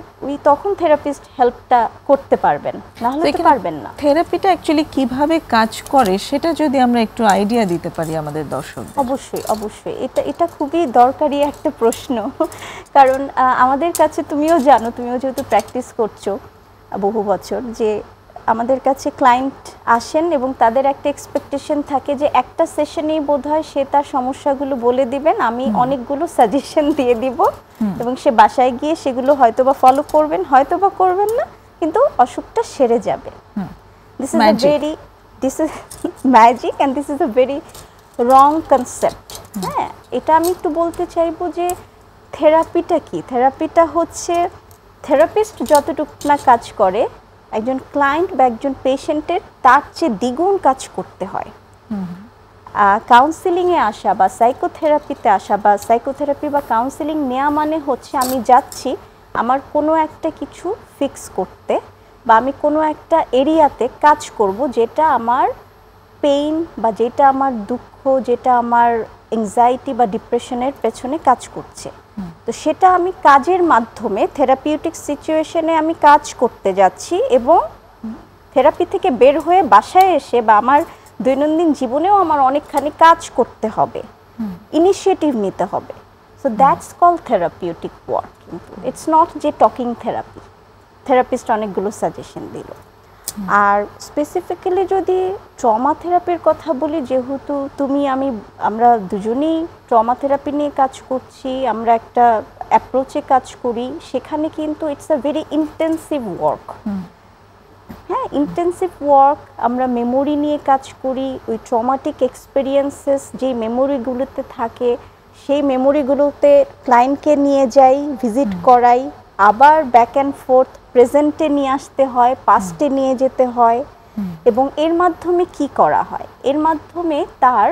তখন থেরাপিস্ট হেল্পটা করতে পারবেন, না হলে তো পারবেন না। থেরাপিটা অ্যাকচুয়ালি কিভাবে কাজ করে সেটা যদি আমরা একটু আইডিয়া দিতে পারি আমাদের দর্শকদের। অবশ্যই অবশ্যই, এটা খুবই দরকারি একটা প্রশ্ন, কারণ আমাদের কাছে তুমিও জানো, তুমিও যেহেতু প্র্যাকটিস করছো বহু বছর, যে আমাদের কাছে ক্লায়েন্ট আসেন এবং তাদের একটা এক্সপেকটেশন থাকে যে একটা সেশনেই বোধহয় সে তার সমস্যাগুলো বলে দিবেন, আমি অনেকগুলো সাজেশন দিয়ে দিব এবং সে বাসায় গিয়ে সেগুলো হয়তোবা ফলো করবেন, হয়তোবা করবেন না, কিন্তু অসুখটা সেরে যাবে। This is magic and this is a very wrong concept. হ্যাঁ, এটা আমি একটু বলতে চাইবো যে থেরাপিটা কি? থেরাপিটা হচ্ছে থেরাপিস্ট যতটুকু না কাজ করে একজন ক্লায়েন্ট বা একজন পেশেন্টের তার চেয়ে দ্বিগুণ কাজ করতে হয়। কাউন্সিলিংয়ে আসা বা সাইকোথেরাপিতে আসা বা সাইকোথেরাপি বা কাউন্সিলিং নেওয়া মানে হচ্ছে আমি যাচ্ছি আমার কোনো একটা কিছু ফিক্স করতে, বা আমি কোনো একটা এরিয়াতে কাজ করব যেটা আমার পেইন বা যেটা আমার দুঃখ, যেটা আমার অ্যাংজাইটি বা ডিপ্রেশনের পেছনে কাজ করছে। তো সেটা আমি কাজের মাধ্যমে থেরাপিউটিক সিচুয়েশনে আমি কাজ করতে যাচ্ছি এবং থেরাপি থেকে বের হয়ে বাসায় এসে বা আমার দৈনন্দিন জীবনেও আমার অনেকখানি কাজ করতে হবে, ইনিশিয়েটিভ নিতে হবে। So that's call therapeutic work. কিন্তু ইটস নট যে টকিং থেরাপি, থেরাপিস্ট অনেকগুলো সাজেশন দিল। আর স্পেসিফিক্যালি যদি ট্রমা থেরাপির কথা বলি, যেহেতু আমরা দুজনেই ট্রমা থেরাপি নিয়ে কাজ করছি, আমরা একটা অ্যাপ্রোচে কাজ করি, সেখানে কিন্তু it's a very intensive work. হ্যাঁ, ইন্টেন্সিভ ওয়ার্ক। আমরা মেমোরি নিয়ে কাজ করি, ওই ট্রমাটিক এক্সপেরিয়েন্সেস যেই মেমোরিগুলোতে থাকে সেই মেমোরিগুলোতে ক্লায়েন্টকে নিয়ে যাই, ভিজিট করাই, আবার ব্যাক অ্যান্ড ফোর্থ প্রেজেন্টে নিয়ে আসতে হয়, পাস্টে নিয়ে যেতে হয়। এবং এর মাধ্যমে কি করা হয়? এর মাধ্যমে তার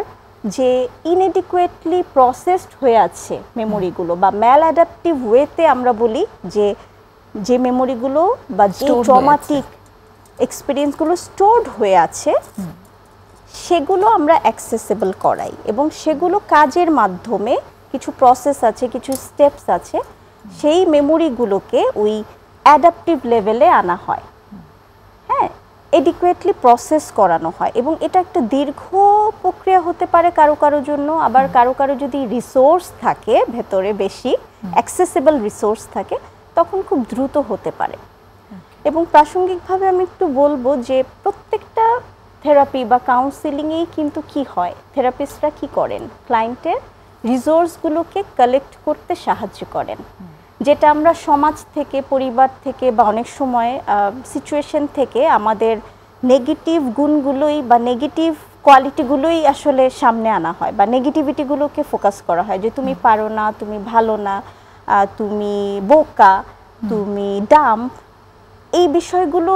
যে ইনএডিকুয়েটলি প্রসেসড হয়ে আছে মেমোরিগুলো বা ম্যাল অ্যাডাপটিভ ওয়েতে আমরা বলি যে মেমোরিগুলো বা যে ট্রমাটিক এক্সপিরিয়েন্সগুলো স্টোরড হয়ে আছে সেগুলো আমরা অ্যাক্সেসেবল করাই এবং সেগুলো কাজের মাধ্যমে কিছু প্রসেস আছে, কিছু স্টেপস আছে, সেই মেমোরিগুলোকে ওই অ্যাডাপটিভ লেভেলে আনা হয়। হ্যাঁ, এডিকুয়েটলি প্রসেস করানো হয় এবং এটা একটা দীর্ঘ প্রক্রিয়া হতে পারে কারো কারো জন্য, আবার কারো কারো যদি রিসোর্স থাকে ভেতরে বেশি অ্যাক্সেসেবল রিসোর্স থাকে তখন খুব দ্রুত হতে পারে। এবং প্রাসঙ্গিকভাবে আমি একটু বলবো যে প্রত্যেকটা থেরাপি বা কাউন্সিলিংয়েই কিন্তু কি হয়, থেরাপিস্টরা কি করেন, ক্লায়েন্টের রিসোর্সগুলোকে কালেক্ট করতে সাহায্য করেন, যেটা আমরা সমাজ থেকে, পরিবার থেকে বা অনেক সময় সিচুয়েশন থেকে আমাদের নেগেটিভ গুণগুলোই বা নেগেটিভ কোয়ালিটিগুলোই আসলে সামনে আনা হয় বা নেগেটিভিটিগুলোকে ফোকাস করা হয় যে তুমি পারো না, তুমি ভালো না, তুমি বোকা, তুমি ডাম্প, এই বিষয়গুলো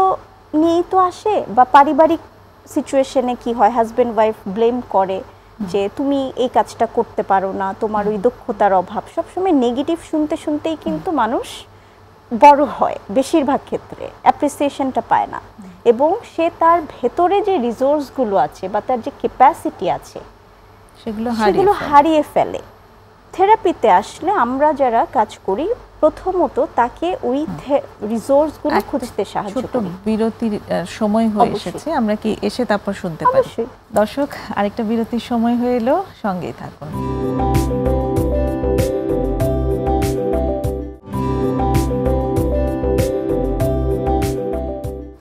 নিয়েই তো আসে। বা পারিবারিক সিচুয়েশনে কি হয়, হাজব্যান্ড ওয়াইফ ব্লেম করে যে তুমি এই কাজটা করতে পারো না, তোমার ওই দক্ষতার অভাব। সবসময় নেগেটিভ শুনতে শুনতেই কিন্তু মানুষ বড় হয়, বেশিরভাগ ক্ষেত্রে অ্যাপ্রিসিয়েশনটা পায় না এবং সে তার ভেতরে যে রিসোর্সগুলো আছে বা তার যে ক্যাপাসিটি আছে সেগুলো হারিয়ে ফেলে। থেরাপিতে আসলে আমরা যারা কাজ করি প্রথমত তাকে ওই রিসোর্সগুলো খুঁজতে সাহায্য করি। বিরতির সময় হয়ে এসেছে, আমরা কি এসে তারপর শুনতে পারি? দর্শক, আরেকটা বিরতির সময় হয়ে এলো, সঙ্গেই থাকুন।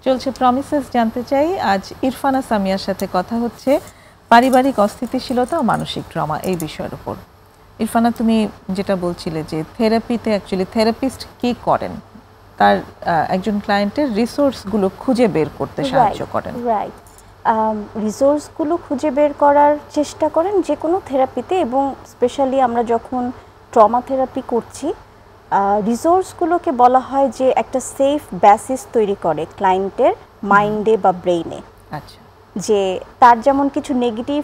চলছে প্রমিসেস জানতে চাই। আজ ইরফানা সামিয়ার সাথে কথা হচ্ছে পারিবারিক অস্থিতিশীলতা ও মানসিক ট্রমা এই বিষয়ের উপর। ইরফানা, তুমি যেটা বলছিলে যে থেরাপিতে অ্যাকচুয়ালি থেরাপিস্ট কি করেন, তার একজন ক্লায়েন্টের রিসোর্সগুলো খুঁজে বের করতে সাহায্য করেন। রাইট, রিসোর্সগুলো খুঁজে বের করার চেষ্টা করেন যে কোনো থেরাপিতে, এবং স্পেশালি আমরা যখন ট্রমা থেরাপি করছি রিসোর্সগুলোকে বলা হয় যে একটা সেফ বেসিস তৈরি করে ক্লায়েন্টের মাইন্ডে বা ব্রেইনে। আচ্ছা, যে তার যেমন কিছু নেগেটিভ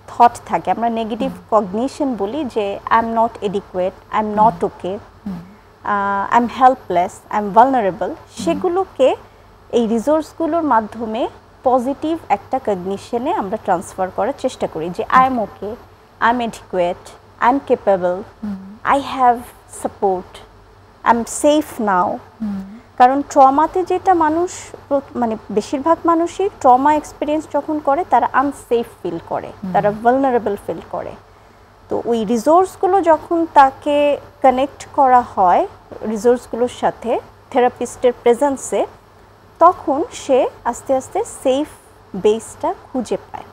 থট থাকে, আমরা নেগেটিভ কগনিশন বলি, যে I am not adequate, I am not okay, I M helpless, I am vulnerable, সেগুলোকে এই রিসোর্সগুলোর মাধ্যমে পজিটিভ একটা কগনিশনে আমরা ট্রান্সফার করার চেষ্টা করি, যে I am okay, I am adequate, I am capable, I have support, I am safe now. কারণ ট্রমাতে যেটা মানুষ মানে বেশিরভাগ মানুষই ট্রমা এক্সপিরিয়েন্স যখন করে তারা আনসেফ ফিল করে, তারা ভালনারেবল ফিল করে। তো ওই রিসোর্সগুলো যখন তাকে কানেক্ট করা হয় রিসোর্সগুলোর সাথে থেরাপিস্টের প্রেজেন্সে, তখন সে আস্তে আস্তে সেফ বেসটা খুঁজে পায়।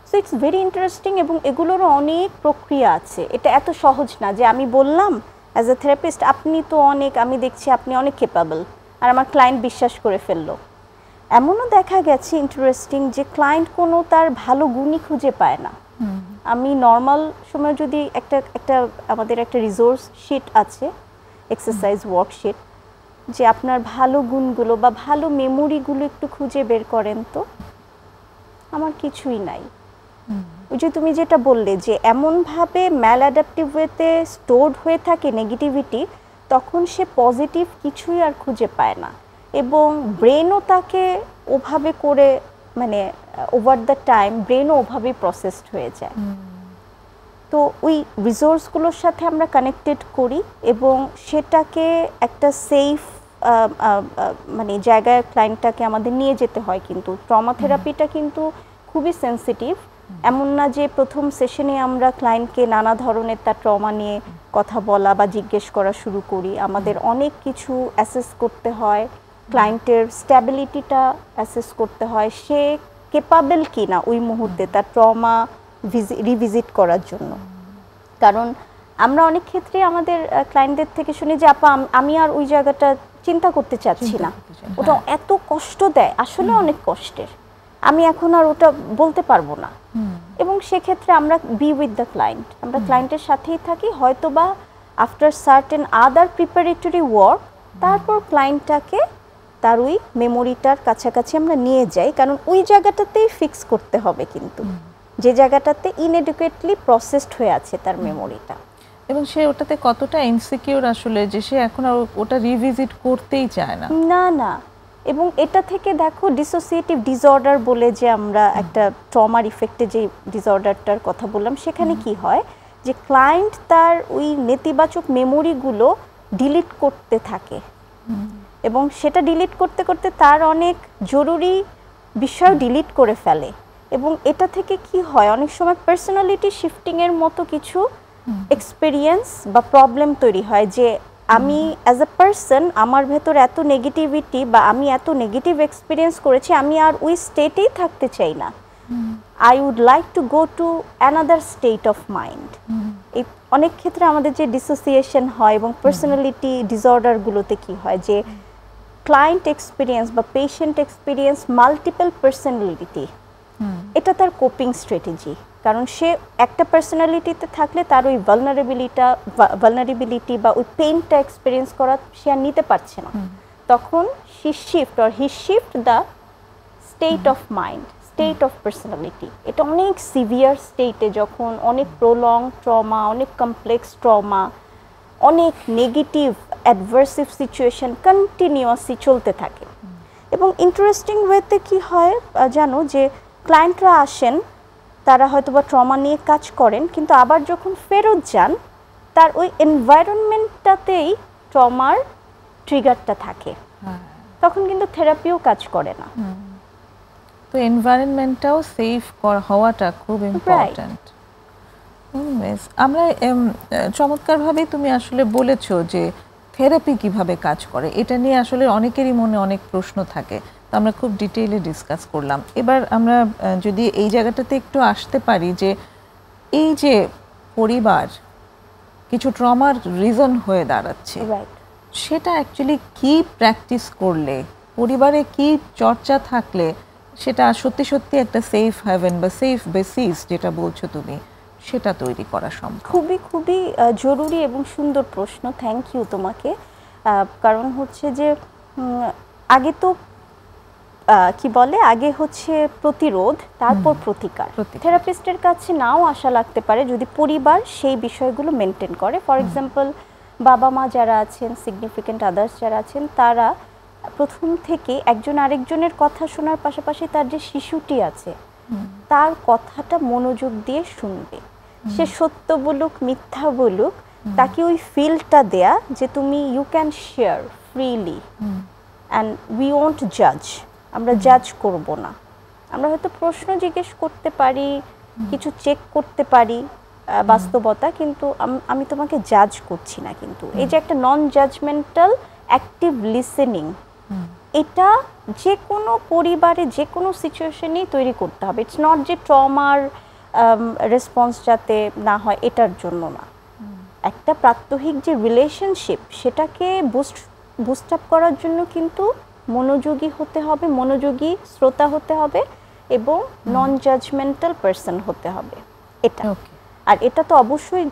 সো ইটস ভেরি ইন্টারেস্টিং, এবং এগুলোরও অনেক প্রক্রিয়া আছে। এটা এত সহজ না যে আমি বললাম অ্যাজ এ থেরাপিস্ট আপনি তো অনেক, আমি দেখছি আপনি অনেক ক্যাপাবল, আর আমার ক্লায়েন্ট বিশ্বাস করে ফেললো। এমনও দেখা গেছে ইন্টারেস্টিং যে ক্লায়েন্ট কোনো তার ভালো গুণই খুঁজে পায় না। আমি নর্মাল সময় যদি একটা আমাদের একটা রিসোর্স শিট আছে, এক্সারসাইজ ওয়ার্কশিট, যে আপনার ভালো গুণগুলো বা ভালো মেমোরিগুলো একটু খুঁজে বের করেন, তো আমার কিছুই নাই। ওই যে তুমি যেটা বললে যে এমনভাবে ম্যাল অ্যাডাপটিভ ওয়েতে স্টোরড হয়ে থাকে নেগেটিভিটি, তখন সে পজিটিভ কিছুই আর খুঁজে পায় না, এবং ব্রেনও তাকে ওভাবে করে মানে ওভার দ্য টাইম ব্রেনও ওভাবেই প্রসেসড হয়ে যায়। তো ওই রিসোর্সগুলোর সাথে আমরা কানেক্টেড করি এবং সেটাকে একটা সেফ মানে জায়গায় ক্লায়েন্টটাকে আমাদের নিয়ে যেতে হয়। কিন্তু ট্রমা থেরাপিটা কিন্তু খুবই সেন্সিটিভ। এমন না যে প্রথম সেশনে আমরা ক্লায়েন্টকে নানা ধরনের তার ট্রমা নিয়ে কথা বলা বা জিজ্ঞেস করা শুরু করি। আমাদের অনেক কিছু অ্যাসেস করতে হয়, ক্লায়েন্টের স্ট্যাবিলিটিটা অ্যাসেস করতে হয়, সে কেপাবেল কি না ওই মুহূর্তে তার ট্রমা রিভিজিট করার জন্য। কারণ আমরা অনেক ক্ষেত্রে আমাদের ক্লায়েন্টদের থেকে শুনি যে আপা আমি আর ওই জায়গাটা চিন্তা করতে চাচ্ছি না, ওটা এত কষ্ট দেয়, আসলে অনেক কষ্টের, আমি এখন আর ওটা বলতে পারবো না। এবং সেক্ষেত্রে আমরা বি উইথ দ্য ক্লায়েন্ট, আমরা ক্লায়েন্টের সাথেই থাকি, হয়তো বা আফটার সার্টেন আদার প্রিপারেটরি ওয়ার্ক তারপর ক্লায়েন্টটাকে তার ওই মেমোরিটার কাছাকাছি আমরা নিয়ে যাই। কারণ ওই জায়গাটাতেই ফিক্স করতে হবে, কিন্তু যে জায়গাটাতে ইনএডুকেটলি প্রসেসড হয়ে আছে তার মেমোরিটা, এবং সে ওটাতে কতটা ইনসিকিউর আসলে যে সে এখন আর ওটা রিভিজিট করতেই চায় না। না না, এবং এটা থেকে দেখো ডিসোসিয়েটিভ ডিসঅর্ডার বলে যে আমরা একটা ট্রমার ইফেক্টে যে ডিসঅর্ডারটার কথা বললাম, সেখানে কি হয় যে ক্লায়েন্ট তার ওই নেতিবাচক মেমোরিগুলো ডিলিট করতে থাকে, এবং সেটা ডিলিট করতে করতে তার অনেক জরুরি বিষয় ডিলিট করে ফেলে। এবং এটা থেকে কি হয়, অনেক সময় পার্সোনালিটি শিফটিংয়ের মতো কিছু এক্সপিরিয়েন্স বা প্রবলেম তৈরি হয়, যে আমি অ্যাজ এ পার্সন আমার ভেতর এত নেগেটিভিটি বা আমি এত নেগেটিভ এক্সপিরিয়েন্স করেছি, আমি আর ওই স্টেটেই থাকতে চাই না, I would like to go to another state of mind. এই অনেক ক্ষেত্রে আমাদের যে ডিসোসিয়েশন হয় এবং পার্সোনালিটি ডিসঅর্ডারগুলোতে কি হয় যে ক্লায়েন্ট এক্সপিরিয়েন্স বা পেশেন্ট এক্সপিরিয়েন্স মাল্টিপল পার্সোনালিটি, এটা তার কোপিং স্ট্র্যাটেজি। কারণ সে একটা পার্সোনালিটিতে থাকলে তার ওই ভালনারেবিলিটি বা ওই পেইনটা এক্সপিরিয়েন্স করা সে আর নিতে পারছে না, তখন he shift the state of mind, state of personality. এটা অনেক সিভিয়ার স্টেটে, যখন অনেক প্রলং ট্রমা, অনেক কমপ্লেক্স ট্রমা, অনেক নেগেটিভ অ্যাডভার্সিভ সিচুয়েশন কন্টিনিউয়াসলি চলতে থাকে। এবং ইন্টারেস্টিং ওয়েতে কি হয় জানো, যে ক্লায়েন্টরা আসেন, তারা হয়তো বা ট্রমা নিয়ে কাজ করেন, কিন্তু আবার যখন ফেরত যান তার ওই এনভায়রনমেন্টটাতেই ট্রমার ট্রিগারটা থাকে, তখন কিন্তু থেরাপিও কাজ করে না। তো এনভায়রনমেন্টটাও সেফ হওয়াটা খুব ইম্পর্ট্যান্ট। আমরা চমৎকারভাবে তুমি আসলে বলেছো যে থেরাপি কিভাবে কাজ করে এটা নিয়ে আসলে অনেকেরই মনে অনেক প্রশ্ন থাকে, তো আমরা খুব ডিটেইলে ডিসকাস করলাম। এবার আমরা যদি এই জায়গাটাতে একটু আসতে পারি যে এই যে পরিবার কিছু ট্রমার রিজন হয়ে দাঁড়াচ্ছে, সেটা অ্যাকচুয়ালি কি প্র্যাকটিস করলে, পরিবারে কি চর্চা থাকলে সেটা সত্যি সত্যি একটা সেফ হ্যাভেন বা সেফ বেসিস যেটা বলছো তুমি, সেটা তৈরি করা সম্ভব? খুবই খুবই জরুরি এবং সুন্দর প্রশ্ন, থ্যাংক ইউ তোমাকে। কারণ হচ্ছে যে আগে তো কি বলে, আগে হচ্ছে প্রতিরোধ, তারপর প্রতিকার। থেরাপিস্টের কাছে নাও আশা লাগতে পারে যদি পরিবার সেই বিষয়গুলো মেনটেন করে। ফর এক্সাম্পল, বাবা মা যারা আছেন, সিগনিফিকেন্ট আদার্স যারা আছেন, তারা প্রথম থেকে একজন আরেকজনের কথা শোনার পাশাপাশি তার যে শিশুটি আছে তার কথাটা মনোযোগ দিয়ে শুনবে। সে সত্য বলুক মিথ্যা বলুক, তাকে ওই ফিলটা দেয়া যে তুমি you can share freely and we won't জাজ, আমরা জাজ করব না। আমরা হয়তো প্রশ্ন জিজ্ঞেস করতে পারি, কিছু চেক করতে পারি বাস্তবতা, কিন্তু আমি তোমাকে জাজ করছি না। কিন্তু এই যে একটা নন জাজমেন্টাল অ্যাক্টিভ লিসেনিং, এটা যে কোনো পরিবারে যে কোনো সিচুয়েশনেই তৈরি করতে হবে। ইটস নট যে ট্রমার রেসপন্স যাতে না হয় এটার জন্য না, একটা প্রাত্যহিক যে রিলেশনশিপ সেটাকে বুস্ট আপ করার জন্য কিন্তু মনোযোগী হতে হবে, মনোযোগী শ্রোতা হতে হবে এবং নন জাজমেন্টাল পারসন হতে হবে। এটা আর এটা তো অবশ্যই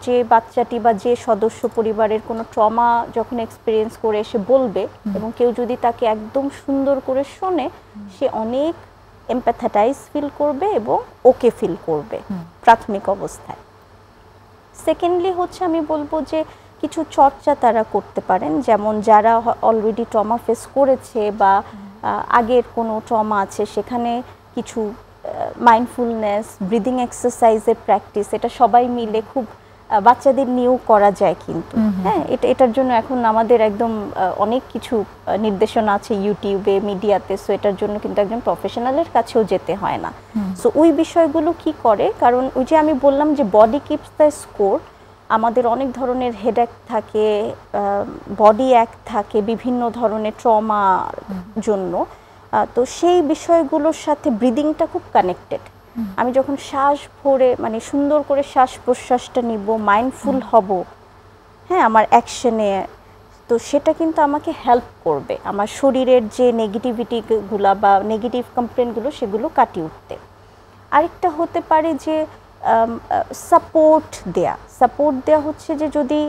যে বাচ্চাটি বা যে সদস্য পরিবারের কোনো ট্রমা যখন এক্সপিরিয়েন্স করে এসে বলবে এবং কেউ যদি তাকে একদম সুন্দর করে শোনে, সে অনেক এমপ্যাথাটাইজ ফিল করবে এবং ওকে ফিল করবে প্রাথমিক অবস্থায়। সেকেন্ডলি হচ্ছে আমি বলবো যে কিছু চর্চা তারা করতে পারেন, যেমন যারা অলরেডি ট্রমা ফেস করেছে বা আগের কোনো ট্রমা আছে সেখানে কিছু মাইন্ডফুলনেস, ব্রিদিং এক্সারসাইজের প্র্যাকটিস, এটা সবাই মিলে খুব বাচ্চাদের নিয়েও করা যায় কিন্তু। হ্যাঁ, এটার জন্য এখন আমাদের একদম অনেক কিছু নির্দেশনা আছে ইউটিউবে, মিডিয়াতে। সো এটার জন্য কিন্তু একজন প্রফেশনালের কাছেও যেতে হয় না। সো ওই বিষয়গুলো কি করে, কারণ ওই যে আমি বললাম যে বডি কিপস দ্য স্কোর, আমাদের অনেক ধরনের হেডএক থাকে, বডি অ্যাক থাকে বিভিন্ন ধরনের ট্রমার জন্য। তো সেই বিষয়গুলোর সাথে ব্রিদিংটা খুব কানেক্টেড। আমি যখন শ্বাস ভরে মানে সুন্দর করে শ্বাস প্রশ্বাসটা নিব, মাইন্ডফুল হব, হ্যাঁ, আমার অ্যাকশনে, তো সেটা কিন্তু আমাকে হেল্প করবে আমার শরীরের যে নেগেটিভিটিগুলো বা নেগেটিভ কমপ্লেনগুলো সেগুলো কাটিয়ে উঠতে। আরেকটা হতে পারে যে সাপোর্ট দেয়া হচ্ছে যে যদি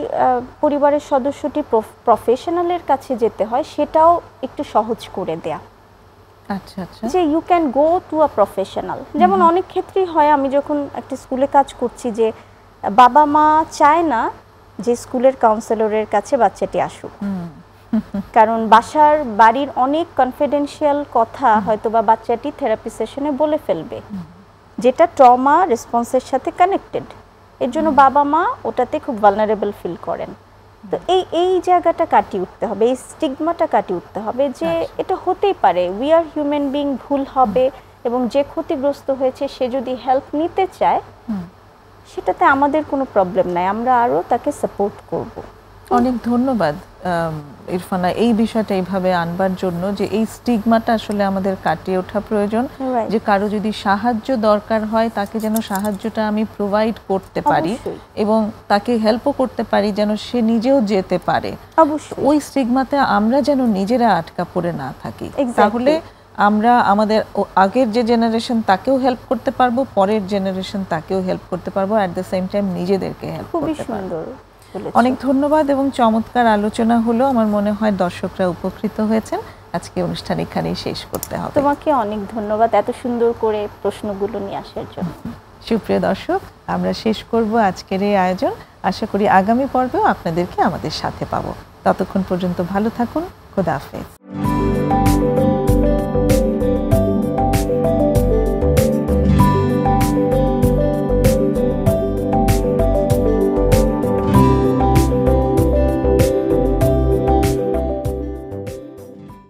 পরিবারের সদস্যটি প্রফেশনালের কাছে যেতে হয় সেটাও একটু সহজ করে দেয়া। আচ্ছা আচ্ছা, যে you can go to a professional. যেমন অনেক ক্ষেত্রেই হয়, আমি যখন একটা স্কুলে কাজ করছি, যে বাবা মা চায় না যে স্কুলের কাউন্সিলরের কাছে বাচ্চাটি আসুক, কারণ বাড়ির অনেক কনফিডেন্সিয়াল কথা হয়তো বা বাচ্চাটি থেরাপি সেশনে বলে ফেলবে, যেটা ট্রমা রেসপন্সের সাথে কানেক্টেড। এর জন্য বাবা মা ওটাতে খুব ভালনারেবল ফিল করেন। তো এই জায়গাটা কাটিয়ে উঠতে হবে, এই স্টিগমাটা কাটিয়ে উঠতে হবে যে এটা হতেই পারে, উই আর হিউম্যান বিং, ভুল হবে, এবং যে ক্ষতিগ্রস্ত হয়েছে সে যদি হেল্প নিতে চায় সেটাতে আমাদের কোনো প্রবলেম নাই, আমরা আরও তাকে সাপোর্ট করব। অনেক ধন্যবাদ ইরফানা এই বিষয়টা এইভাবে আনবার জন্য, যে এই স্টিগমাটা আসলে আমাদের কাটিয়ে ওঠা প্রয়োজন, যে কারো যদি সাহায্য দরকার হয় তাকে যেন সাহায্যটা আমি প্রোভাইড করতে পারি এবং তাকে হেল্পও করতে পারি যেন সে নিজেও যেতে পারে। ওই স্টিগমাতে আমরা যেন নিজেরা আটকা পড়ে না থাকি, তাহলে আমরা আমাদের আগের যে জেনারেশন তাকেও হেল্প করতে পারবো, পরের জেনারেশন তাকেও হেল্প করতে পারবো, অ্যাট দ্য সেম টাইম নিজেদেরকে হেল্প করতে পারবো। অনেক ধন্যবাদ এবং চমৎকার আলোচনা হলো, আমার মনে হয় দর্শকরা উপকৃত হয়েছেন। আজকে অনুষ্ঠান এখানেই শেষ করতে হবে। তোমাকে অনেক ধন্যবাদ এত সুন্দর করে প্রশ্নগুলো নিয়ে আসার জন্য। সুপ্রিয় দর্শক, আমরা শেষ করব আজকের এই আয়োজন। আশা করি আগামী পর্বেও আপনাদেরকে আমাদের সাথে পাবো। ততক্ষণ পর্যন্ত ভালো থাকুন। খোদা হাফেজ।